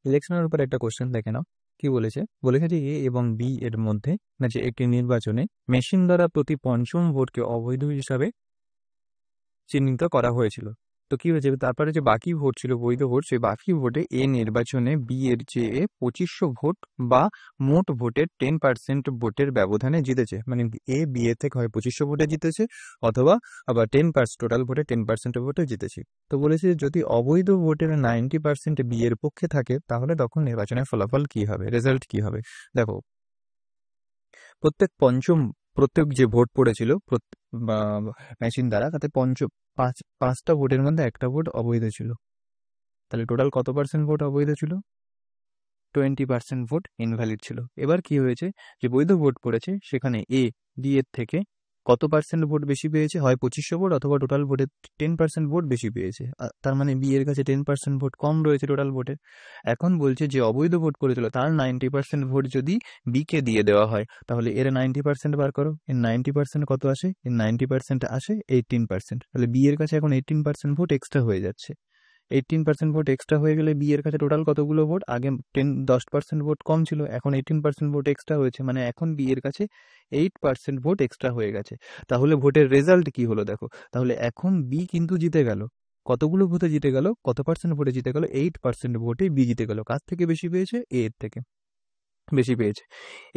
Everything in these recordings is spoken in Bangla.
ইলেকশনের উপর একটা কোশ্চেন দেখে নাও। কি বলেছে? বলেছে যে এ এবং বি এর মধ্যে যে একটি নির্বাচনে মেশিন দ্বারা প্রতি পঞ্চম ভোটকে অবৈধ হিসাবে চিহ্নিত করা হয়েছিল। তো কি হয়েছে, তারপরে যে বাকি ভোট ছিল বৈধ ভোট, সেই বাকি ভোটে এ নির্বাচনে বি এর চেয়ে 2500 ভোট বা মোট ভোটের 10% ভোটের ব্যবধানে জিতেছে। মানে এ বি এর থেকে হয় 2500 ভোটে জিতেছে, অথবা আবার 10% টোটাল ভোটে 10% ভোটে জিতেছে। তো বলেছে যে যদি অবৈধ ভোটের 90% বি এর পক্ষে থাকে, তাহলে তখন নির্বাচনের ফলাফল কি হবে, রেজাল্ট কি হবে। দেখো, প্রত্যেক যে ভোট পড়েছিল মেশিন দ্বারা, তাতে পাঁচটা ভোটের মধ্যে একটা ভোট অবৈধ ছিল। তাহলে টোটাল কত পার্সেন্ট ভোট অবৈধ ছিল? 20% ভোট ইনভ্যালিড ছিল। এবার কি হয়েছে, যে বৈধ ভোট পড়েছে সেখানে এ ডি এর থেকে কত পার্সেন্ট ভোট বেশি পেয়েছে, হয় 2500 ভোট অথবা টোটাল ভোটের 10% ভোট বেশি পেয়েছে। তার মানে বি এর কাছে 10% ভোট কম রয়েছে টোটাল ভোটের। এখন বলছে যে অবৈধ ভোট করেছিল তার 90% ভোট যদি বি কে দিয়ে দেওয়া হয়, তাহলে এর 90% বার করো। এর 90% কত আসে? এর 90% আসে 18%। তাহলে বি এর কাছে এখন 18% ভোট এক্সট্রা হয়ে যাচ্ছে। 18% ভোট এক্সট্রা হয়ে গেলে বি এর কাছে টোটাল কতগুলো ভোট? আগে 10% ভোট কম ছিল, এখন 18% ভোট এক্সট্রা হয়েছে, মানে এখন বি এর কাছে 8% ভোট এক্সট্রা হয়ে গেছে। তাহলে ভোটের রেজাল্ট কি হলো দেখো। তাহলে এখন বি কিন্তু জিতে গেল। কতগুলো ভোটে জিতে গেল? কত পার্সেন্ট ভোটে জিতে গেল? 8% ভোটে বি জিতে গেল। কার থেকে বেশি পেয়েছে? এ এর থেকে বেশি পেয়েছে।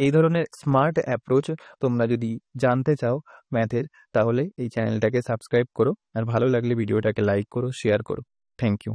এই ধরনের স্মার্ট অ্যাপ্রোচ তোমরা যদি জানতে চাও ম্যাথের, তাহলে এই চ্যানেলটাকে সাবস্ক্রাইব করো, আর ভালো লাগলে ভিডিওটাকে লাইক করো, শেয়ার করো। Thank you.